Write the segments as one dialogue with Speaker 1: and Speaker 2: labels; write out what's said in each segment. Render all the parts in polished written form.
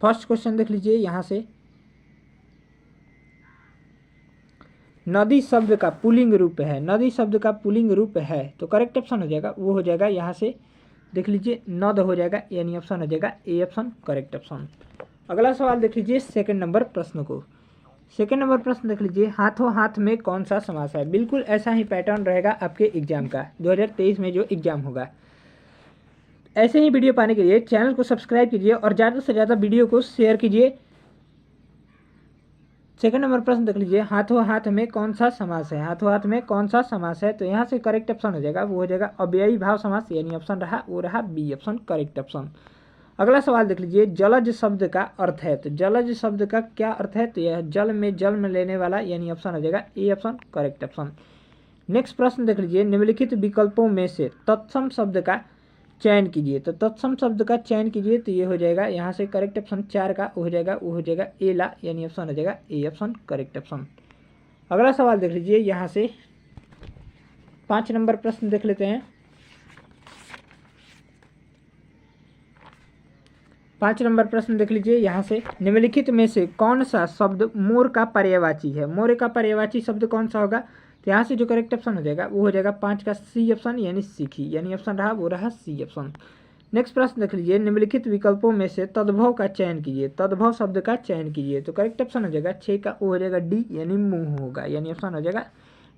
Speaker 1: First question देख लीजिए यहाँ से, नदी शब्द का पुल्लिंग रूप है, नदी शब्द का पुल्लिंग रूप है, तो करेक्ट ऑप्शन हो जाएगा वो हो जाएगा यहाँ से देख लीजिए नद हो जाएगा, यानी ऑप्शन हो जाएगा ए ऑप्शन करेक्ट ऑप्शन। अगला सवाल देख लीजिए सेकंड नंबर प्रश्न को। सेकंड नंबर प्रश्न देख लीजिए, हाथों हाथ में कौन सा समास है। बिल्कुल ऐसा ही पैटर्न रहेगा आपके एग्जाम का 2023 में जो एग्जाम होगा। ऐसे ही वीडियो पाने के लिए चैनल को सब्सक्राइब कीजिए और ज़्यादा से ज़्यादा वीडियो को शेयर कीजिए। सेकंड नंबर प्रश्न देख लीजिए, हाथों हाथ में कौन सा समास है, हाथों हाथ में कौन सा समास है, तो यहाँ से करेक्ट ऑप्शन हो जाएगा वो हो जाएगा अव्ययी भाव समास, यानी ऑप्शन रहा वो रहा बी ऑप्शन करेक्ट ऑप्शन। अगला सवाल देख लीजिए, जलज शब्द का अर्थ है, तो जलज शब्द का क्या अर्थ है, तो यह जल में जन्म लेने वाला, यानी ऑप्शन हो जाएगा A option correct option. Next प्रश्न देख लीजिए, निम्नलिखित विकल्पों में से तत्सम शब्द का चयन कीजिए, तो तत्सम शब्द का चयन कीजिए, तो ये हो जाएगा यहाँ से करेक्ट ऑप्शन 4 का हो जाएगा वो हो जाएगा ए ला, यानी ऑप्शन हो जाएगा ए ऑप्शन करेक्ट ऑप्शन। अगला सवाल देख लीजिए, यहाँ से 5 नंबर प्रश्न देख लेते हैं। 5 नंबर प्रश्न देख लीजिए, यहाँ से निम्नलिखित में से कौन सा शब्द मोर का पर्यायवाची है, मोर का पर्यायवाची शब्द कौन सा होगा, तो यहाँ से जो करेक्ट ऑप्शन हो जाएगा वो हो जाएगा 5 का सी ऑप्शन, यानी सीखी, यानी ऑप्शन रहा वो रहा सी ऑप्शन। नेक्स्ट प्रश्न देख लीजिए, निम्नलिखित विकल्पों में से तद्भव का चयन कीजिए, तद्भव शब्द का चयन कीजिए, तो करेक्ट ऑप्शन हो जाएगा 6 का वो हो जाएगा डी, यानी मुंह होगा, यानी ऑप्शन हो जाएगा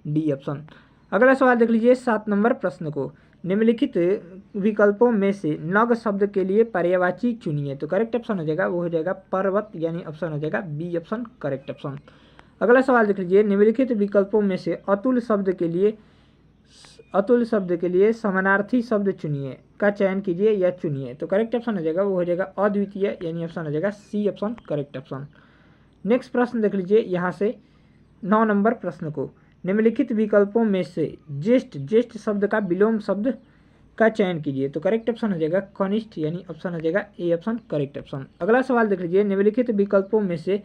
Speaker 1: डी ऑप्शन। अगला सवाल देख लीजिए 7 नंबर प्रश्न को, निम्नलिखित विकल्पों में से नग शब्द के लिए पर्यायवाची चुनिए, तो करेक्ट ऑप्शन हो जाएगा वो हो जाएगा पर्वत, यानी ऑप्शन हो जाएगा बी ऑप्शन करेक्ट ऑप्शन। अगला सवाल देख लीजिए, निम्नलिखित विकल्पों में से अतुल शब्द के लिए समानार्थी शब्द चुनिए का चयन कीजिए या चुनिए, तो करेक्ट ऑप्शन हो जाएगा वो हो जाएगा अद्वितीय, यानी ऑप्शन हो जाएगा C option correct option. Next प्रश्न देख लीजिए, यहाँ से 9 नंबर प्रश्न को, निम्नलिखित विकल्पों में से ज्येष्ठ, ज्येष्ठ शब्द का विलोम शब्द का चयन कीजिए, तो करेक्ट ऑप्शन हो जाएगा कनिष्ठ, यानी ऑप्शन हो जाएगा ए ऑप्शन करेक्ट ऑप्शन। अगला सवाल देख लीजिए, निम्नलिखित विकल्पों में से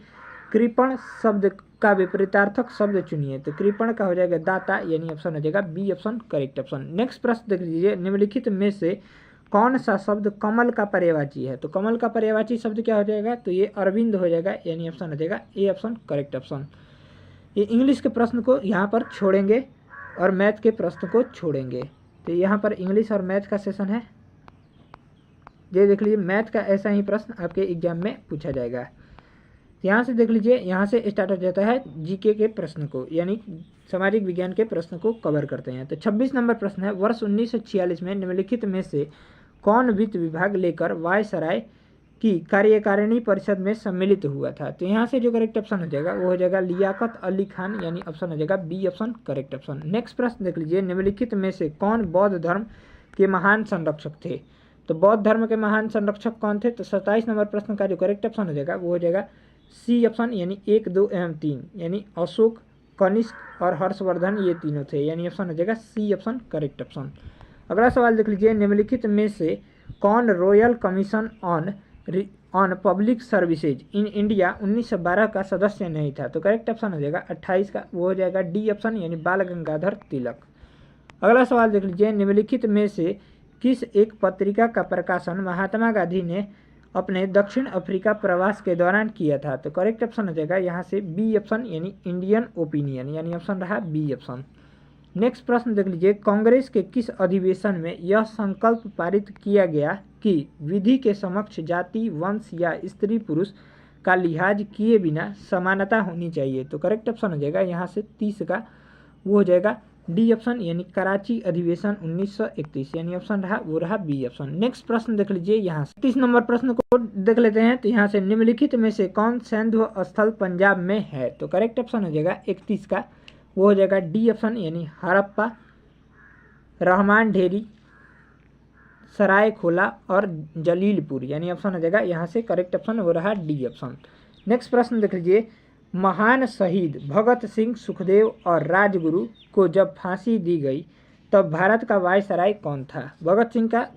Speaker 1: कृपण शब्द का विपरीतार्थक शब्द चुनिए, तो कृपण का हो जाएगा दाता, यानी ऑप्शन हो जाएगा B option correct option. Next प्रश्न देख लीजिए, निम्नलिखित में से कौन सा शब्द कमल का पर्यायवाची है, तो कमल का पर्यायवाची शब्द क्या हो जाएगा, तो ये अरविंद हो जाएगा, यानी ऑप्शन हो जाएगा ए ऑप्शन करेक्ट ऑप्शन। ये इंग्लिश के प्रश्न को यहाँ पर छोड़ेंगे और मैथ के प्रश्न को छोड़ेंगे, तो यहाँ पर इंग्लिश और मैथ का सेशन है। ये देख लीजिए, मैथ का ऐसा ही प्रश्न आपके एग्जाम में पूछा जाएगा। यहाँ से देख लीजिए, यहाँ से स्टार्ट हो जाता है जीके के प्रश्न को, यानी सामाजिक विज्ञान के प्रश्न को कवर करते हैं। तो 26 नंबर प्रश्न है, वर्ष 1946 में निम्नलिखित में से कौन वित्त विभाग लेकर वायसराय की कार्यकारिणी परिषद में सम्मिलित हुआ था, तो यहाँ से जो करेक्ट ऑप्शन हो जाएगा वो हो जाएगा लियाकत अली खान, यानी ऑप्शन हो जाएगा B option correct option. Next प्रश्न देख लीजिए, निम्नलिखित में से कौन बौद्ध धर्म के महान संरक्षक थे, तो बौद्ध धर्म के महान संरक्षक कौन थे, तो 27 नंबर प्रश्न का जो करेक्ट ऑप्शन हो जाएगा वो हो जाएगा सी ऑप्शन, यानी 1, 2 एवं 3, यानी अशोक, कनिष्क और हर्षवर्धन, ये तीनों थे, यानी ऑप्शन हो जाएगा सी ऑप्शन करेक्ट ऑप्शन। अगला सवाल देख लीजिए, निम्नलिखित में से कौन royal commission on public services in India 1912 का सदस्य नहीं था, तो करेक्ट ऑप्शन हो जाएगा 28 का वो हो जाएगा डी ऑप्शन, यानी बाल गंगाधर तिलक। अगला सवाल देख लीजिए, निम्नलिखित में से किस एक पत्रिका का प्रकाशन महात्मा गांधी ने अपने दक्षिण अफ्रीका प्रवास के दौरान किया था, तो करेक्ट ऑप्शन हो जाएगा यहाँ से बी ऑप्शन, यानी इंडियन ओपिनियन, यानी ऑप्शन रहा बी ऑप्शन। नेक्स्ट प्रश्न देख लीजिए, कांग्रेस के किस अधिवेशन में यह संकल्प पारित किया गया कि विधि के समक्ष जाति, वंश या स्त्री पुरुष का लिहाज किए बिना समानता होनी चाहिए, तो करेक्ट ऑप्शन हो जाएगा यहाँ से 30 का वो हो जाएगा डी ऑप्शन, यानी कराची अधिवेशन 1931, यानी ऑप्शन रहा वो रहा बी ऑप्शन। नेक्स्ट प्रश्न देख लीजिए, यहाँ से 30 नंबर प्रश्न को देख लेते हैं। तो यहाँ से निम्नलिखित में से कौन सैंधव स्थल पंजाब में है, तो करेक्ट ऑप्शन हो जाएगा 31 का वो हो जाएगा डी ऑप्शन, यानी हड़प्पा, रहमान ढेरी, सराय खोला और जलीलपुर, यानी ऑप्शन हो जाएगा यहाँ से करेक्ट ऑप्शन वो रहा डी ऑप्शन। नेक्स्ट प्रश्न देख लीजिए, महान शहीद भगत सिंह, सुखदेव और राजगुरु को जब फांसी दी गई तब भारत का वायसराय कौन था। भगत सिंह का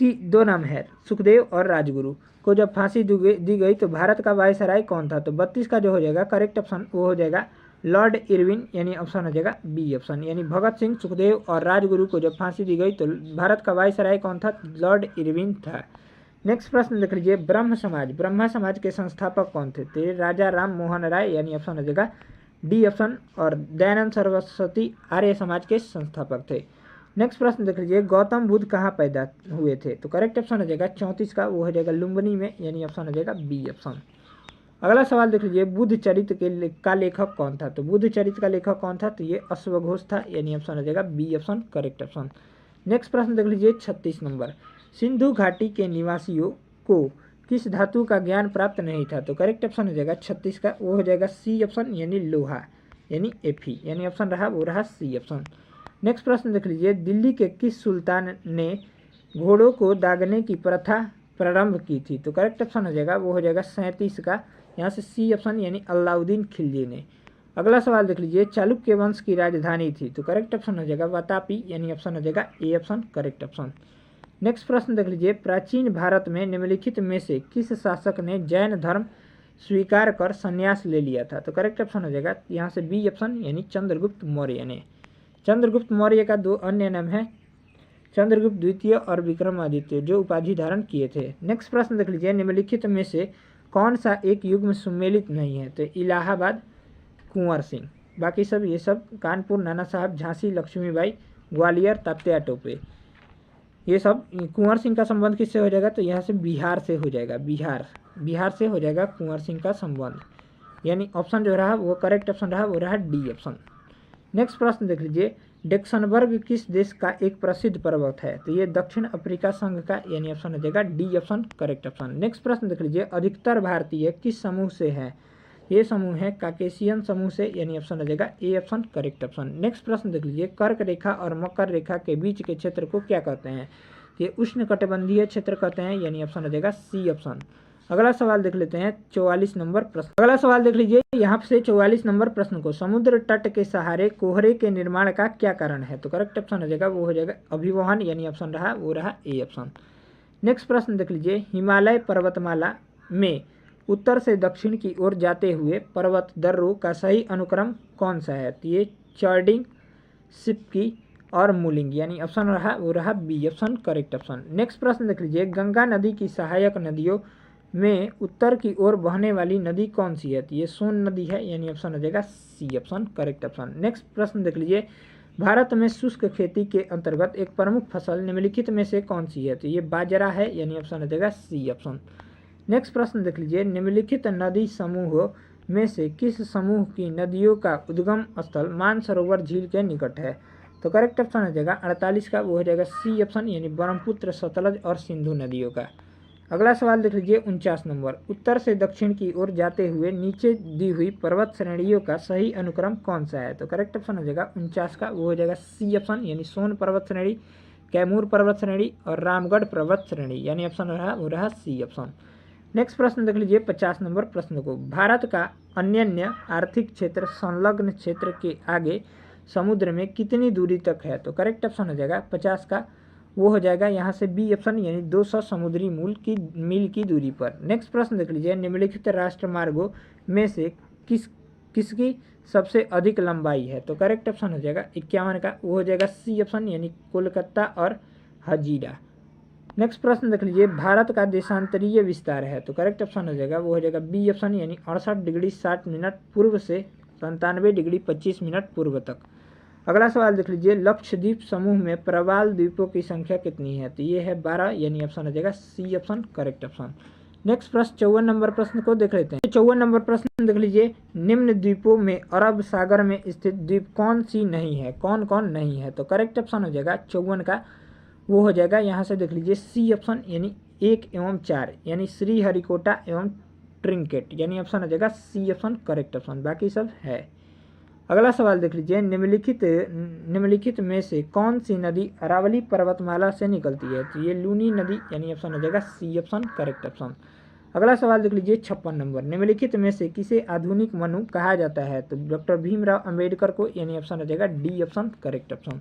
Speaker 1: 2 नाम है, सुखदेव और राजगुरु को जब फांसी दी गई तो भारत का वायसराय कौन था, तो 32 का जो हो जाएगा करेक्ट ऑप्शन वो हो जाएगा लॉर्ड इरविन, यानी ऑप्शन हो जाएगा बी ऑप्शन। यानी भगत सिंह, सुखदेव और राजगुरु को जब फांसी दी गई तो भारत का वायसराय कौन था, लॉर्ड इरविन था। नेक्स्ट प्रश्न देख लीजिए, ब्रह्मा समाज के संस्थापक कौन थे? तो राजा राम मोहन राय यानी ऑप्शन हो जाएगा डी ऑप्शन। और दयानंद सरस्वती आर्य समाज के संस्थापक थे। नेक्स्ट प्रश्न देख लीजिए, गौतम बुद्ध कहाँ पैदा हुए थे? तो करेक्ट ऑप्शन हो जाएगा 34 का, वो हो जाएगा लुम्बिनी में, यानी ऑप्शन हो जाएगा बी ऑप्शन। अगला सवाल देख लीजिए, बुद्ध चरित्र का लेखक कौन था? तो बुद्ध चरित्र का लेखक कौन था? तो ये अश्वघोष था, यानी ऑप्शन हो जाएगा B option correct option. Next प्रश्न देख लीजिए 36 नंबर, सिंधु घाटी के निवासियों को किस धातु का ज्ञान प्राप्त नहीं था? तो करेक्ट ऑप्शन हो जाएगा 36 का, वो हो जाएगा सी ऑप्शन यानी लोहा, यानी एफी, यानी ऑप्शन रहा वो रहा सी ऑप्शन। नेक्स्ट प्रश्न देख लीजिए, दिल्ली के किस सुल्तान ने घोड़ों को दागने की प्रथा प्रारंभ की थी? तो करेक्ट ऑप्शन हो जाएगा वो हो जाएगा 37 का, यहाँ से सी ऑप्शन यानी अलाउद्दीन खिलजी ने। अगला सवाल देख लीजिए, चालुक्य वंश की राजधानी थी? तो करेक्ट ऑप्शन हो जाएगा वातापी, यानी ऑप्शन हो जाएगा A option correct option. Next प्रश्न देख लीजिए, प्राचीन भारत में निम्नलिखित में से किस शासक ने जैन धर्म स्वीकार कर संन्यास ले लिया था? तो करेक्ट ऑप्शन हो जाएगा यहाँ से बी ऑप्शन यानी चंद्रगुप्त मौर्य ने। चंद्रगुप्त मौर्य का दो अन्य नाम है चंद्रगुप्त द्वितीय और विक्रमादित्य, जो उपाधि धारण किए थे। नेक्स्ट प्रश्न देख लीजिए, निम्नलिखित में से कौन सा एक युग में सम्मिलित नहीं है? तो इलाहाबाद, कुंवर सिंह, बाकी सब ये सब कानपुर, नाना साहब, झांसी, लक्ष्मीबाई, ग्वालियर, तात्या टोपे, ये सब। कुंवर सिंह का संबंध किससे हो जाएगा? तो यहाँ से बिहार से हो जाएगा, बिहार से हो जाएगा कुंवर सिंह का संबंध, यानी ऑप्शन जो रहा वो करेक्ट ऑप्शन रहा वो रहा डी ऑप्शन। नेक्स्ट प्रश्न देख लीजिए, डेक्सनबर्ग किस देश का एक प्रसिद्ध पर्वत है? तो ये दक्षिण अफ्रीका संघ का, यानी ऑप्शन हो जाएगा D option correct option. Next प्रश्न देख लीजिए, अधिकतर भारतीय किस समूह से है? ये समूह है काकेशियन समूह से, यानी ऑप्शन हो जाएगा A option correct option. Next प्रश्न देख लीजिए, कर्क रेखा और मकर रेखा के बीच के क्षेत्र को क्या कहते हैं? ये उष्णकटिबंधीय क्षेत्र कहते हैं, यानी ऑप्शन हो जाएगा सी ऑप्शन। अगला सवाल देख लेते हैं 44 नंबर प्रश्न। अगला सवाल देख लीजिए, यहाँ से 44 नंबर प्रश्न को, समुद्र तट के सहारे कोहरे के निर्माण का क्या कारण है? तो करेक्ट ऑप्शन हो जाएगा वो हो जाएगा अभिवहन, यानी ऑप्शन रहा वो रहा ए ऑप्शन। नेक्स्ट प्रश्न देख लीजिए, हिमालय पर्वतमाला में उत्तर से दक्षिण की ओर जाते हुए पर्वत दर्रों का सही अनुक्रम कौन सा है? तो ये चार्डिंग, सिपकी और मूलिंग, यानी ऑप्शन रहा वो रहा B option correct option. Next प्रश्न देख लीजिए, गंगा नदी की सहायक नदियों में उत्तर की ओर बहने वाली नदी कौन सी है? तो ये सोन नदी है, यानी ऑप्शन हो जाएगा C option correct option. Next प्रश्न देख लीजिए, भारत में शुष्क खेती के अंतर्गत एक प्रमुख फसल निम्नलिखित में से कौन सी है? तो ये बाजरा है, यानी ऑप्शन हो जाएगा सी ऑप्शन। नेक्स्ट प्रश्न देख लीजिए, निम्नलिखित नदी समूहों में से किस समूह की नदियों का उद्गम स्थल मानसरोवर झील के निकट है? तो करेक्ट ऑप्शन हो जाएगा 48 का, वो हो जाएगा सी ऑप्शन यानी ब्रह्मपुत्र, सतलज और सिंधु नदियों का। अगला सवाल देख लीजिए 49 नंबर, उत्तर से दक्षिण की ओर जाते हुए नीचे दी हुई पर्वत श्रेणियों का सही अनुक्रम कौन सा है? तो करेक्ट ऑप्शन हो जाएगा 49 का, वो हो जाएगा सी ऑप्शन यानी सोन पर्वत श्रेणी, कैमूर पर्वत श्रेणी और रामगढ़ पर्वत श्रेणी, यानी ऑप्शन रहा वो रहा सी ऑप्शन। नेक्स्ट प्रश्न देख लीजिए 50 नंबर प्रश्न को, भारत का अन्य आर्थिक क्षेत्र संलग्न क्षेत्र के आगे समुद्र में कितनी दूरी तक है? तो करेक्ट ऑप्शन हो जाएगा 50 का, वो हो जाएगा यहाँ से बी ऑप्शन यानी 200 समुद्री मील की दूरी पर। नेक्स्ट प्रश्न देख लीजिए, निम्नलिखित राष्ट्रमार्गों में से किसकी सबसे अधिक लंबाई है? तो करेक्ट ऑप्शन हो जाएगा 51 का, वो हो जाएगा सी ऑप्शन यानी कोलकाता और हजीरा। नेक्स्ट प्रश्न देख लीजिए, भारत का देशांतरीय विस्तार है? तो करेक्ट ऑप्शन हो जाएगा वो हो जाएगा बी ऑप्शन यानी 68 डिग्री 60 मिनट पूर्व से 97 डिग्री 25 मिनट पूर्व तक। अगला सवाल देख लीजिए, लक्षद्वीप समूह में प्रवाल द्वीपों की संख्या कितनी है? तो ये है 12, यानी ऑप्शन हो जाएगा C option correct option. Next प्रश्न 54 नंबर प्रश्न को देख लेते हैं। 54 नंबर प्रश्न देख लीजिए, निम्न द्वीपों में अरब सागर में स्थित द्वीप कौन सी नहीं है? कौन कौन नहीं है? तो करेक्ट ऑप्शन हो जाएगा 54 का, वो हो जाएगा यहाँ से देख लीजिए सी ऑप्शन यानी 1 एवं 4, यानी श्रीहरिकोटा एवं ट्रिंकेट, यानी ऑप्शन हो जाएगा सी ऑप्शन करेक्ट ऑप्शन, बाकी सब है। अगला सवाल देख लीजिए, निम्नलिखित में से कौन सी नदी अरावली पर्वतमाला से निकलती है? तो ये लूनी नदी, यानी ऑप्शन हो जाएगा सी ऑप्शन करेक्ट ऑप्शन। अगला सवाल देख लीजिए 56 नंबर, निम्नलिखित में से किसे आधुनिक मनु कहा जाता है? तो डॉक्टर भीमराव अंबेडकर को, यानी ऑप्शन हो जाएगा D option correct option.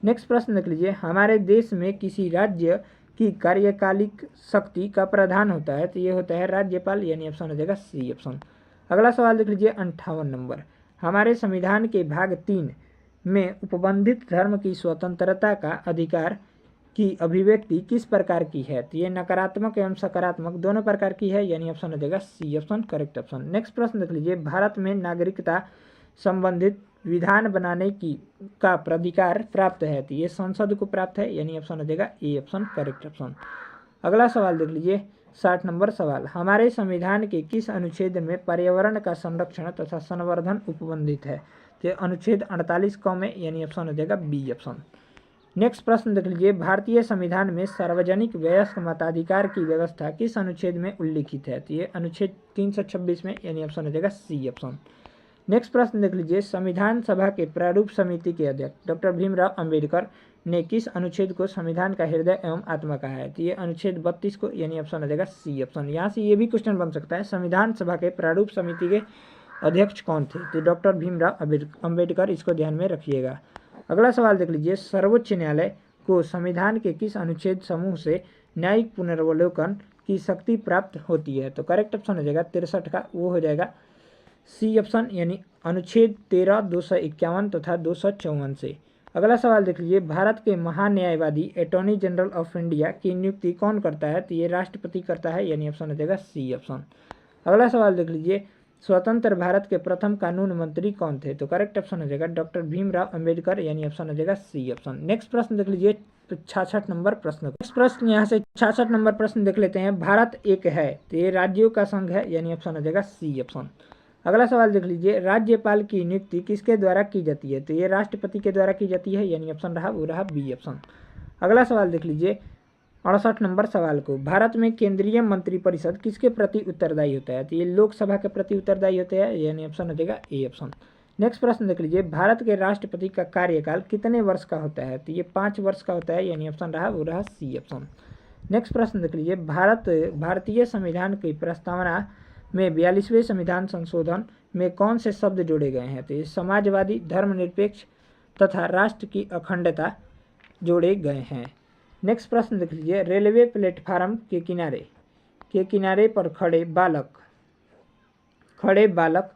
Speaker 1: Next प्रश्न देख लीजिए, हमारे देश में किसी राज्य की कार्यकालिक शक्ति का प्रधान होता है? तो ये होता है राज्यपाल, यानी ऑप्शन हो जाएगा सी ऑप्शन। अगला सवाल देख लीजिए 58 नंबर, हमारे संविधान के भाग 3 में उपबंधित धर्म की स्वतंत्रता का अधिकार की अभिव्यक्ति किस प्रकार की है? तो ये नकारात्मक एवं सकारात्मक दोनों प्रकार की है, यानी ऑप्शन हो जाएगा C option correct option. Next प्रश्न देख लीजिए, भारत में नागरिकता संबंधित विधान बनाने की का प्राधिकार प्राप्त है? तो ये संसद को प्राप्त है, यानी ऑप्शन हो जाएगा ए ऑप्शन करेक्ट ऑप्शन। अगला सवाल देख लीजिए 60 नंबर सवाल, हमारे संविधान के किस अनुच्छेद में पर्यावरण का संरक्षण तथा संवर्धन उपबंधित है? तो अनुच्छेद 48 क में, यानी ऑप्शन हो जाएगा बी ऑप्शन। नेक्स्ट प्रश्न देख लीजिए, भारतीय संविधान में सार्वजनिक वयस्क मताधिकार की व्यवस्था किस अनुच्छेद में उल्लिखित है? तो ये अनुच्छेद 326 में, यानी ऑप्शन हो जाएगा सी ऑप्शन। नेक्स्ट प्रश्न देख लीजिए, संविधान सभा के प्रारूप समिति के अध्यक्ष डॉक्टर भीमराव अंबेडकर ने किस अनुच्छेद को संविधान का हृदय एवं आत्मा कहा है? तो ये अनुच्छेद 32 को, यानी ऑप्शन हो जाएगा सी ऑप्शन। यहाँ से ये भी क्वेश्चन बन सकता है, संविधान सभा के प्रारूप समिति के अध्यक्ष कौन थे? तो डॉक्टर भीमराव अंबेडकर, इसको ध्यान में रखिएगा। अगला सवाल देख लीजिए, सर्वोच्च न्यायालय को संविधान के किस अनुच्छेद समूह से न्यायिक पुनर्वलोकन की शक्ति प्राप्त होती है? तो करेक्ट ऑप्शन हो जाएगा 63 का, वो हो जाएगा सी ऑप्शन, यानी अनुच्छेद 13, 251 तथा 254 से। अगला सवाल देख लीजिए, भारत के महान्यायवादी अटॉर्नी जनरल ऑफ इंडिया की नियुक्ति कौन करता है? तो ये राष्ट्रपति करता है, यानी ऑप्शन हो जाएगा सी ऑप्शन। अगला सवाल देख लीजिए, स्वतंत्र भारत के प्रथम कानून मंत्री कौन थे? तो करेक्ट ऑप्शन हो जाएगा डॉक्टर भीमराव अंबेडकर, यानी ऑप्शन हो जाएगा सी ऑप्शन। नेक्स्ट प्रश्न देख लीजिए 66 नंबर प्रश्न। नेक्स्ट प्रश्न यहाँ से 66 नंबर प्रश्न देख लेते हैं, भारत एक है, तो ये राज्यों का संघ है, यानी ऑप्शन हो जाएगा सी ऑप्शन। अगला सवाल देख लीजिए, राज्यपाल की नियुक्ति किसके द्वारा की जाती है? तो ये राष्ट्रपति के द्वारा की जाती है, यानी ऑप्शन रहा वो रहा बी ऑप्शन। अगला सवाल देख लीजिए 68 नंबर सवाल को, भारत में केंद्रीय मंत्रिपरिषद किसके प्रति उत्तरदायी होता है? तो ये लोकसभा के प्रति उत्तरदायी होते हैं, यानी ऑप्शन हो जाएगा ए ऑप्शन। नेक्स्ट प्रश्न देख लीजिए, भारत के राष्ट्रपति का कार्यकाल कितने वर्ष का होता है? तो ये 5 वर्ष का होता है, यानी ऑप्शन रहा वो रहा सी ऑप्शन। नेक्स्ट प्रश्न देख लीजिए, भारतीय संविधान की प्रस्तावना में 42वें संविधान संशोधन में कौन से शब्द जोड़े गए हैं? तो ये समाजवादी, धर्मनिरपेक्ष तथा राष्ट्र की अखंडता जोड़े गए हैं। नेक्स्ट प्रश्न देख लीजिए, रेलवे प्लेटफार्म के किनारे पर खड़े बालक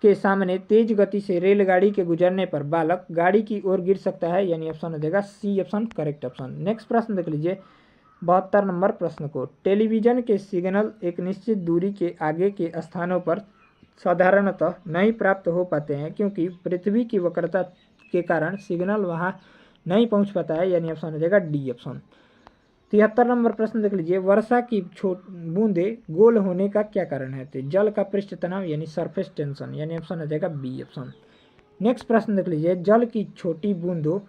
Speaker 1: के सामने तेज गति से रेलगाड़ी के गुजरने पर बालक गाड़ी की ओर गिर सकता है, यानी ऑप्शन हो जाएगा C option correct option. Next प्रश्न देख लीजिए 72 नंबर प्रश्न को, टेलीविजन के सिग्नल एक निश्चित दूरी के आगे के स्थानों पर साधारणतः नहीं प्राप्त हो पाते हैं, क्योंकि पृथ्वी की वक्रता के कारण सिग्नल वहां नहीं पहुंच पाता है, यानी ऑप्शन हो जाएगा डी ऑप्शन। 73 नंबर प्रश्न देख लीजिए, वर्षा की बूंदे गोल होने का क्या कारण है? तो जल का पृष्ठ तनाव, यानी सरफेस टेंशन, यानी ऑप्शन हो जाएगा बी ऑप्शन। नेक्स्ट प्रश्न देख लीजिए, जल की छोटी बूंदों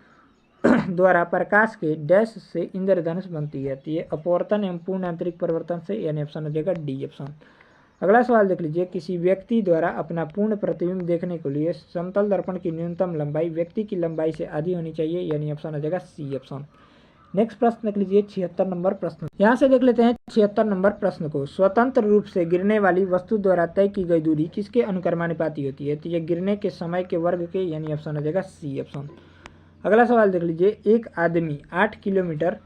Speaker 1: द्वारा प्रकाश के डैश से इंद्रधनुष बनती है? तो ये अपवर्तन एवं पूर्ण आंतरिक परिवर्तन से, यानी ऑप्शन हो जाएगा डी ऑप्शन। अगला सवाल देख लीजिए, किसी व्यक्ति द्वारा अपना पूर्ण प्रतिबिंब देखने के लिए समतल दर्पण की न्यूनतम लंबाई व्यक्ति की लंबाई से आधी होनी चाहिए, यानी ऑप्शन हो जाएगा सी ऑप्शन। नेक्स्ट प्रश्न देख लीजिए 76 नंबर प्रश्न। यहाँ से देख लेते हैं 76 नंबर प्रश्न को, स्वतंत्र रूप से गिरने वाली वस्तु द्वारा तय की गई दूरी किसके अनुक्रमानुपाती होती है? तो ये गिरने के समय के वर्ग के, यानी ऑप्शन हो जाएगा सी ऑप्शन। अगला सवाल देख लीजिए, एक आदमी 8 किलोमीटर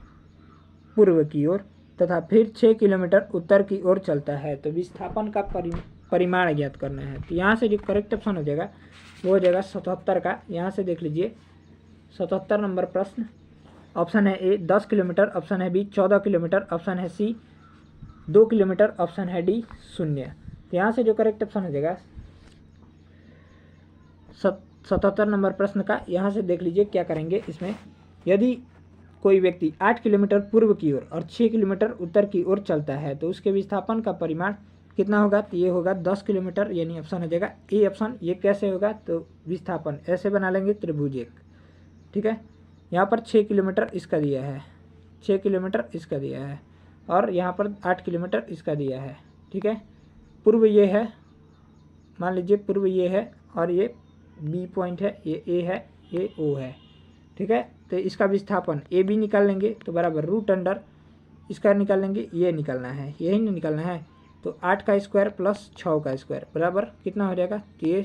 Speaker 1: पूर्व की ओर तथा फिर 6 किलोमीटर उत्तर की ओर चलता है, तो विस्थापन का परिमाण ज्ञात करना है। तो यहाँ से जो करेक्ट ऑप्शन हो जाएगा वो हो जाएगा 77 का। यहाँ से देख लीजिए 77 नंबर प्रश्न, ऑप्शन है ए 10 किलोमीटर, ऑप्शन है बी 14 किलोमीटर, ऑप्शन है सी 2 किलोमीटर, ऑप्शन है डी 0। तो यहाँ से जो करेक्ट ऑप्शन हो जाएगा 77 नंबर प्रश्न का, यहाँ से देख लीजिए क्या करेंगे इसमें, यदि कोई व्यक्ति 8 किलोमीटर पूर्व की ओर और 6 किलोमीटर उत्तर की ओर चलता है तो उसके विस्थापन का परिमाण कितना होगा? तो ये होगा 10 किलोमीटर, यानी ऑप्शन हो जाएगा ए ऑप्शन। ये कैसे होगा? तो विस्थापन ऐसे बना लेंगे त्रिभुज एक, ठीक है। यहाँ पर 6 किलोमीटर इसका दिया है, 6 किलोमीटर इसका दिया है, और यहाँ पर 8 किलोमीटर इसका दिया है, ठीक है। पूर्व ये है, मान लीजिए पूर्व ये है, और ये बी पॉइंट है, ये ए है, ये ओ है, ठीक है। तो इसका विस्थापन ए बी निकाल लेंगे तो बराबर रूट अंडर इसका निकाल लेंगे, ये निकालना है, यही नहीं निकालना है। तो 8 का स्क्वायर प्लस 6 का स्क्वायर बराबर कितना हो जाएगा? तो ये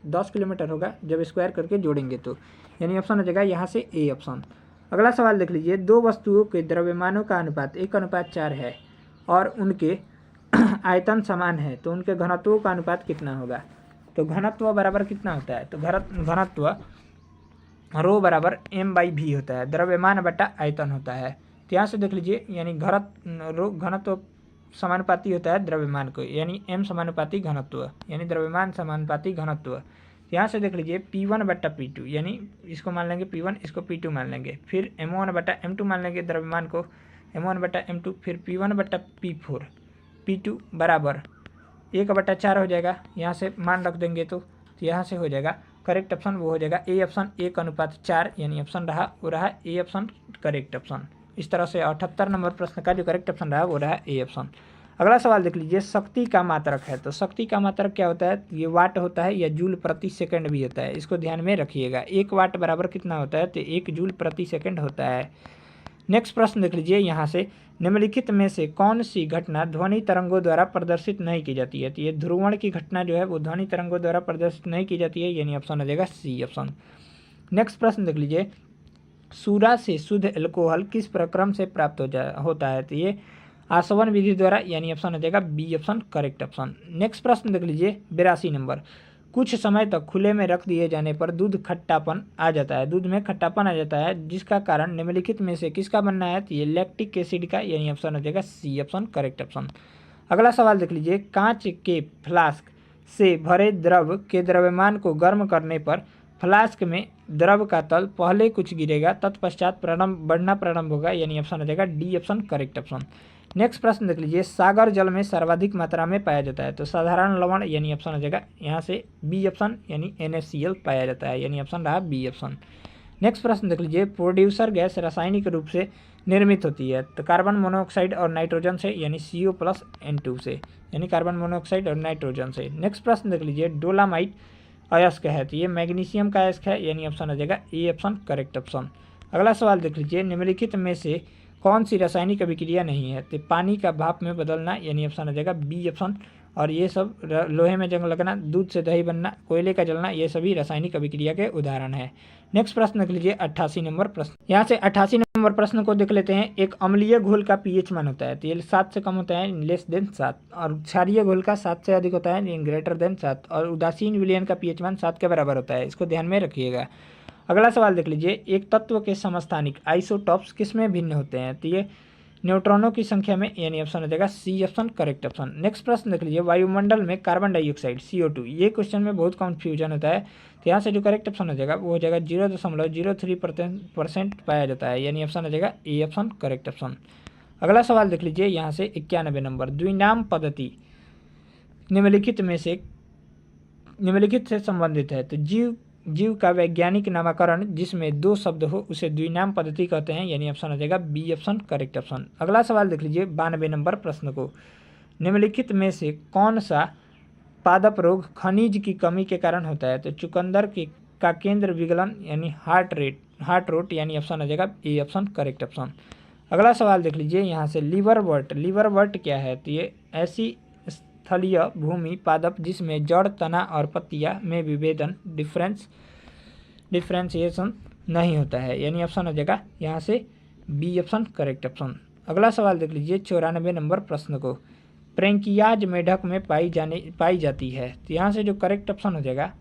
Speaker 1: 10 किलोमीटर होगा जब स्क्वायर करके जोड़ेंगे तो, यानी ऑप्शन हो जाएगा यहाँ से ए ऑप्शन। अगला सवाल देख लीजिए, दो वस्तुओं के द्रव्यमानों का अनुपात 1:4 है और उनके आयतन समान है, तो उनके घनत्वों का अनुपात कितना होगा? तो घनत्व बराबर कितना होता है? तो घनत्व रो बराबर m/v होता है, द्रव्यमान बटा आयतन होता है। तो यहाँ से देख लीजिए यानी घनत्व समानुपाती होता है द्रव्यमान को, यानी m समानुपाती घनत्व, यानी द्रव्यमान समानुपाती घनत्व। यहाँ से देख लीजिए P1 बटा P2, यानी इसको मान लेंगे P1, इसको P2 मान लेंगे, फिर M1 बटा M2 मान लेंगे द्रव्यमान को, M1 बटा M2, फिर P1 बटा P4, P2 बराबर 1/4 हो जाएगा। यहाँ से मान रख देंगे तो यहाँ से हो जाएगा करेक्ट ऑप्शन वो हो जाएगा ए ऑप्शन 1:4, यानी ऑप्शन रहा वो रहा ए ऑप्शन करेक्ट ऑप्शन। इस तरह से 78 नंबर प्रश्न का जो करेक्ट ऑप्शन रहा वो रहा ए ऑप्शन। अगला सवाल देख लीजिए, शक्ति का मात्रक है। तो शक्ति का मात्रक क्या होता है, ये वाट होता है या जूल प्रति सेकंड भी होता है, इसको ध्यान में रखिएगा। 1 वाट बराबर कितना होता है, तो 1 जूल प्रति सेकंड होता है। नेक्स्ट प्रश्न देख लीजिए, यहाँ से निम्नलिखित में से कौन सी घटना ध्वनि तरंगों द्वारा प्रदर्शित नहीं की जाती है। तो ये ध्रुवण की घटना जो है वो ध्वनि तरंगों द्वारा प्रदर्शित नहीं की जाती है, यानी ऑप्शन हो जाएगा सी ऑप्शन। नेक्स्ट प्रश्न देख लीजिए, सूरा से शुद्ध एल्कोहल किस प्रक्रम से प्राप्त होता है। तो ये आसवन विधि द्वारा, यानी ऑप्शन हो जाएगा B option correct option. Next प्रश्न देख लीजिए 82 नंबर, कुछ समय तक खुले में रख दिए जाने पर दूध खट्टापन आ जाता है, दूध में खट्टापन आ जाता है, जिसका कारण निम्नलिखित में से किसका बनना है। तो ये लैक्टिक एसिड का, यानी ऑप्शन हो जाएगा सी ऑप्शन करेक्ट ऑप्शन। अगला सवाल देख लीजिए, कांच के फ्लास्क से भरे द्रव के द्रव्यमान को गर्म करने पर फ्लास्क में द्रव का तल पहले कुछ गिरेगा, तत्पश्चात बढ़ना प्रारंभ होगा, यानी ऑप्शन हो जाएगा D option correct option. Next प्रश्न देख लीजिए, सागर जल में सर्वाधिक मात्रा में पाया जाता है। तो साधारण लवण, यानी ऑप्शन हो जाएगा यहाँ से बी ऑप्शन, यानी NaCl पाया जाता है, यानी ऑप्शन रहा बी ऑप्शन। नेक्स्ट प्रश्न देख लीजिए, प्रोड्यूसर गैस रासायनिक रूप से निर्मित होती है। तो कार्बन मोनोऑक्साइड और नाइट्रोजन से, यानी CO+N2 से, यानी कार्बन मोनोऑक्साइड और नाइट्रोजन से। नेक्स्ट प्रश्न देख लीजिए, डोलामाइट अयस्क है। तो ये मैग्नीशियम का अयस्क है, यानी ऑप्शन हो जाएगा ए ऑप्शन करेक्ट ऑप्शन। अगला सवाल देख लीजिए, निम्नलिखित में से कौन सी रासायनिक अभिक्रिया नहीं है। तो पानी का भाप में बदलना, यानी ऑप्शन हो जाएगा बी ऑप्शन। और ये सब लोहे में जंग लगना, दूध से दही बनना, कोयले का जलना, ये सभी रासायनिक अभिक्रिया के उदाहरण है। नेक्स्ट प्रश्न देख लीजिए 88 नंबर प्रश्न। यहाँ से 88 नंबर प्रश्न को देख लेते हैं। एक अम्लीय घोल का pH मान होता है, तो ये 7 से कम होता है, लेस देन 7, और क्षारीय घोल का 7 से अधिक होता है, ग्रेटर देन 7, और उदासीन विलयन का pH मान 7 के बराबर होता है, इसको ध्यान में रखिएगा। अगला सवाल देख लीजिए, एक तत्व के समस्थानिक आइसोटॉप्स किस में भिन्न होते हैं। तो ये न्यूट्रॉनों की संख्या में, यानी ऑप्शन हो जाएगा C option correct option. Next प्रश्न देख लीजिए, वायुमंडल में कार्बन डाइऑक्साइड CO2, ये क्वेश्चन में बहुत कन्फ्यूजन होता है। तो यहाँ से जो करेक्ट ऑप्शन हो जाएगा वो हो जाएगा 0.03% पाया जाता है, यानी ऑप्शन हो जाएगा ए ऑप्शन करेक्ट ऑप्शन। अगला सवाल देख लीजिए, यहाँ से 91 नंबर, द्विनाम पद्धति निम्नलिखित से संबंधित है। तो जीव का वैज्ञानिक नामकरण जिसमें 2 शब्द हो उसे द्विनाम पद्धति कहते हैं, यानी ऑप्शन हो जाएगा बी ऑप्शन करेक्ट ऑप्शन। अगला सवाल देख लीजिए 92 नंबर प्रश्न को, निम्नलिखित में से कौन सा पादप रोग खनिज की कमी के कारण होता है। तो चुकंदर का केंद्र विगलन, यानी हार्ट रोट, यानी ऑप्शन हो जाएगा ए ऑप्शन करेक्ट ऑप्शन। अगला सवाल देख लीजिए, यहाँ से लीवरवर्ट क्या है। तो ये ऐसी स्थलीय भूमि पादप जिसमें जड़, तना और पत्तियां में विभेदन डिफ्रेंशिएशन नहीं होता है, यानी ऑप्शन हो जाएगा यहाँ से बी ऑप्शन करेक्ट ऑप्शन। अगला सवाल देख लीजिए 94 नंबर प्रश्न को, प्रेंकियाज मेढक में पाई जाती है। तो यहाँ से जो करेक्ट ऑप्शन हो जाएगा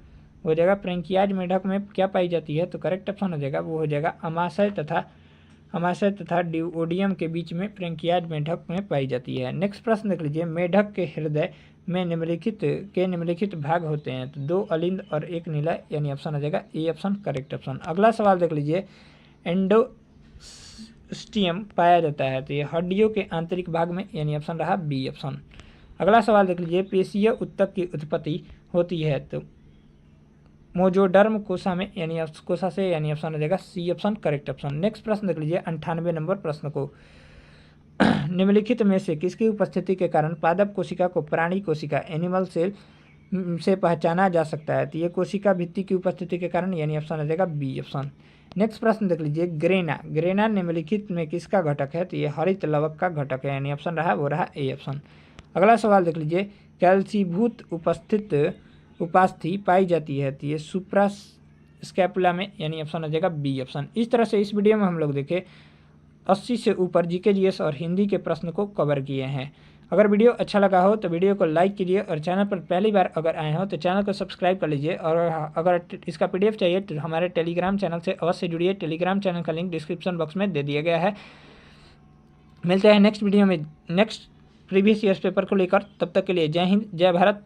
Speaker 1: वो हो जाएगा प्रेंकियाज मेढक में क्या पाई जाती है। तो करेक्ट ऑप्शन हो जाएगा वो हो जाएगा अमाशय तथा डिओडियम के बीच में प्रेंकियाज मेढक में पाई जाती है। नेक्स्ट प्रश्न देख लीजिए, मेढक के हृदय में निम्नलिखित भाग होते हैं। तो 2 अलिंद और 1 नीला, यानी ऑप्शन हो जाएगा ए ऑप्शन करेक्ट ऑप्शन। अगला सवाल देख लीजिए, एंडोस्टियम पाया जाता है। तो ये हड्डियों के आंतरिक भाग में, यानी ऑप्शन रहा बी ऑप्शन। अगला सवाल देख लीजिए, पेशीय उत्तक की उत्पत्ति होती है। तो मोजोडर्म कोशा में, यानी कोशा से, यानी ऑप्शन हो जाएगा C option correct option. Next प्रश्न देख लीजिए 98 नंबर प्रश्न को, निम्नलिखित में से किसकी उपस्थिति के कारण पादप कोशिका को प्राणी कोशिका एनिमल सेल से पहचाना जा सकता है। तो ये कोशिका भित्ति की उपस्थिति के कारण, यानी ऑप्शन हो जाएगा बी ऑप्शन। नेक्स्ट प्रश्न देख लीजिए, ग्रेना निम्नलिखित में किसका घटक है। तो ये हरित लवक का घटक है, यानी ऑप्शन रहा वो रहा ए ऑप्शन। अगला सवाल देख लीजिए, कैल्सीभूत उपास्थि पाई जाती है। तो ये सुप्रा स्कैपुला में, यानी ऑप्शन हो जाएगा बी ऑप्शन। इस तरह से इस वीडियो में हम लोग देखे 80 से ऊपर GK GS और हिंदी के प्रश्न को कवर किए हैं। अगर वीडियो अच्छा लगा हो तो वीडियो को लाइक कीजिए और चैनल पर पहली बार अगर आए हो तो चैनल को सब्सक्राइब कर लीजिए। और अगर इसका PDF चाहिए तो हमारे टेलीग्राम चैनल से अवश्य जुड़िए। टेलीग्राम चैनल का लिंक डिस्क्रिप्शन बॉक्स में दे दिया गया है। मिलते हैं नेक्स्ट वीडियो में नेक्स्ट प्रीवियस ईयर्स पेपर को लेकर। तब तक के लिए जय हिंद, जय भारत।